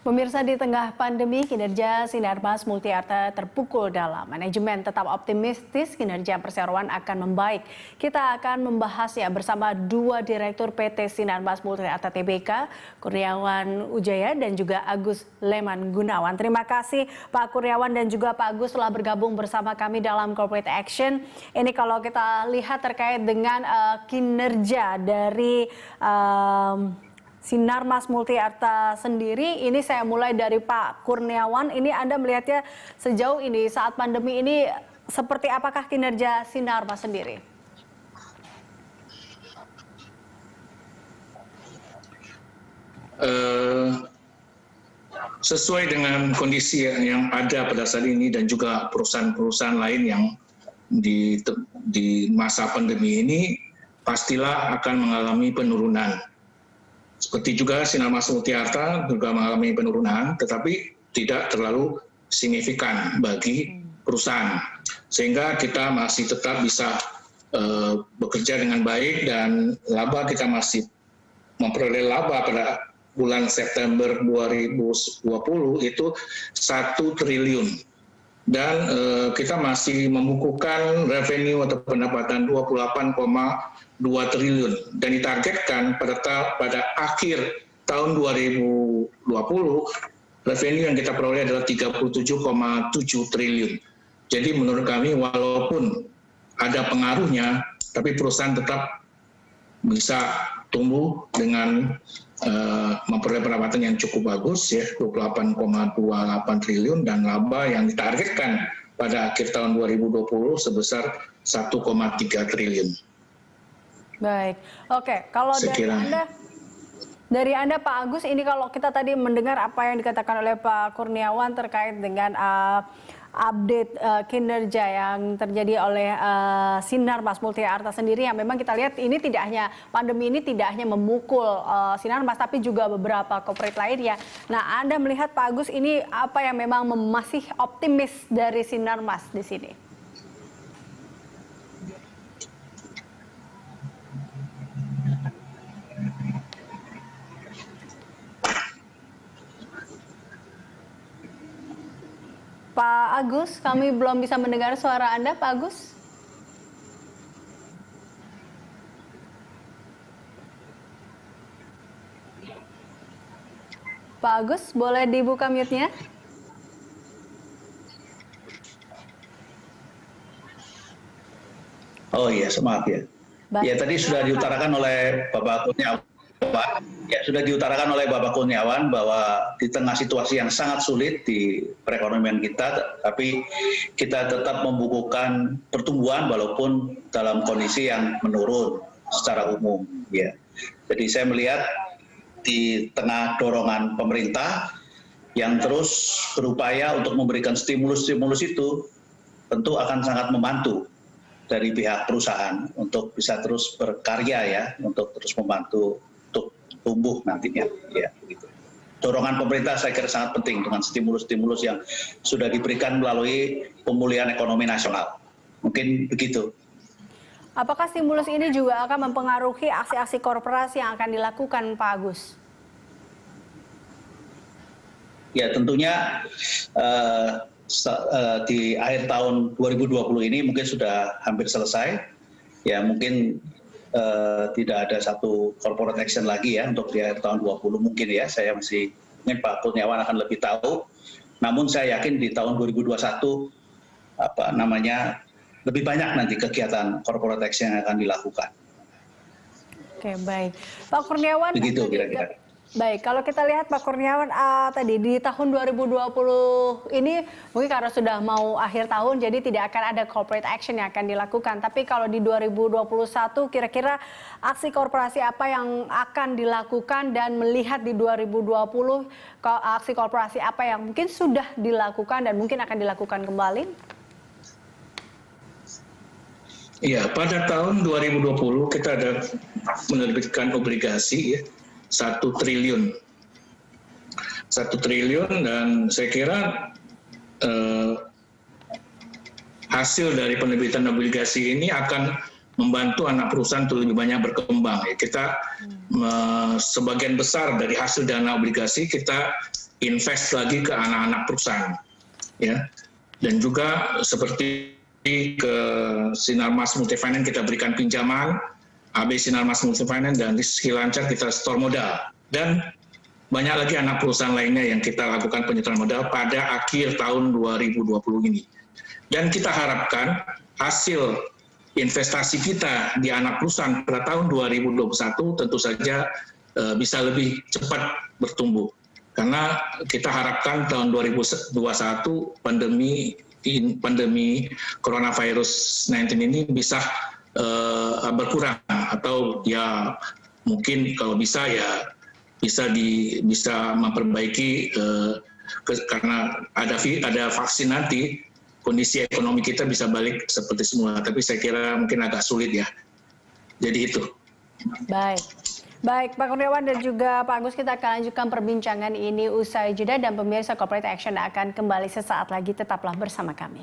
Pemirsa, di tengah pandemi, kinerja Sinarmas Multiarta terpukul dalam. Manajemen tetap optimistis kinerja perseroan akan membaik. Kita akan membahasnya bersama dua Direktur PT Sinarmas Multiarta Tbk, Kurniawan Ujaya dan juga Agus Leman Gunawan. Terima kasih Pak Kurniawan dan juga Pak Agus telah bergabung bersama kami dalam Corporate Action. Ini kalau kita lihat terkait dengan kinerja dari Sinarmas Multiarta sendiri, ini saya mulai dari Pak Kurniawan. Ini Anda melihatnya sejauh ini saat pandemi ini seperti apakah kinerja Sinarmas sendiri? Sesuai dengan kondisi yang ada pada saat ini dan juga perusahaan-perusahaan lain yang di masa pandemi ini pastilah akan mengalami penurunan. Seperti juga Sinarmas Multiarta juga mengalami penurunan, tetapi tidak terlalu signifikan bagi perusahaan. Sehingga kita masih tetap bisa bekerja dengan baik dan laba kita masih memperoleh laba pada bulan September 2020 itu 1 triliun. Dan kita masih membukukan revenue atau pendapatan 28,2 triliun dan ditargetkan pada akhir tahun 2020 revenue yang kita peroleh adalah 37,7 triliun. Jadi menurut kami walaupun ada pengaruhnya, tapi perusahaan tetap bisa tumbuh dengan memperoleh pendapatan yang cukup bagus ya, 28,28 triliun dan laba yang ditargetkan pada akhir tahun 2020 sebesar 1,3 triliun. Baik, oke. Kalau dari Anda Pak Agus, ini kalau kita tadi mendengar apa yang dikatakan oleh Pak Kurniawan terkait dengan update kinerja yang terjadi oleh Sinarmas Multiarta sendiri, yang memang kita lihat ini tidak hanya pandemi ini tidak hanya memukul Sinarmas tapi juga beberapa corporate lainnya. Nah, Anda melihat Pak Agus ini apa yang memang masih optimis dari Sinarmas di sini? Pak Agus, kami belum bisa mendengar suara Anda, Pak Agus. Pak Agus, boleh dibuka mute-nya? Oh iya, maaf ya. Ya tadi sudah diutarakan oleh Bapak Kurniawan. Ya, sudah diutarakan oleh Bapak Kurniawan bahwa di tengah situasi yang sangat sulit di perekonomian kita, tapi kita tetap membukukan pertumbuhan walaupun dalam kondisi yang menurun secara umum. Ya, jadi saya melihat di tengah dorongan pemerintah yang terus berupaya untuk memberikan stimulus-stimulus itu, tentu akan sangat membantu dari pihak perusahaan untuk bisa terus berkarya ya, untuk terus membantu untuk tumbuh nantinya, ya begitu. Dorongan pemerintah saya kira sangat penting dengan stimulus-stimulus yang sudah diberikan melalui pemulihan ekonomi nasional. Mungkin begitu. Apakah stimulus ini juga akan mempengaruhi aksi-aksi korporasi yang akan dilakukan, Pak Agus? Ya tentunya di akhir tahun 2020 ini mungkin sudah hampir selesai. Ya mungkin tidak ada satu corporate action lagi ya untuk di akhir tahun 2020 mungkin ya, saya masih mungkin Pak Kurniawan akan lebih tahu. Namun saya yakin di tahun 2021 lebih banyak nanti kegiatan corporate action yang akan dilakukan. Oke, baik. Pak Kurniawan, begitu kira-kira. Baik, kalau kita lihat Pak Kurniawan tadi di tahun 2020 ini mungkin karena sudah mau akhir tahun jadi tidak akan ada corporate action yang akan dilakukan. Tapi kalau di 2021 kira-kira aksi korporasi apa yang akan dilakukan dan melihat di 2020 aksi korporasi apa yang mungkin sudah dilakukan dan mungkin akan dilakukan kembali? Iya, pada tahun 2020 kita ada menerbitkan obligasi ya. 1 triliun dan saya kira hasil dari penerbitan obligasi ini akan membantu anak perusahaan untuk lebih banyak berkembang. Ya, kita sebagian besar dari hasil dana obligasi kita invest lagi ke anak-anak perusahaan, ya. Dan juga seperti ke Sinarmas Multifinance kita berikan pinjaman, AB Sinarmas Multifinance dan Rizky Lancar kita store modal. Dan banyak lagi anak perusahaan lainnya yang kita lakukan penyetoran modal pada akhir tahun 2020 ini. Dan kita harapkan hasil investasi kita di anak perusahaan pada tahun 2021 tentu saja bisa lebih cepat bertumbuh. Karena kita harapkan tahun 2021 pandemi coronavirus 19 ini bisa berkurang, atau ya mungkin kalau bisa ya bisa memperbaiki karena ada vaksin nanti kondisi ekonomi kita bisa balik seperti semula, tapi saya kira mungkin agak sulit ya. Jadi itu. Baik Pak Kurniawan dan juga Pak Agus, kita akan lanjutkan perbincangan ini usai jeda, dan pemirsa Corporate Action akan kembali sesaat lagi, tetaplah bersama kami.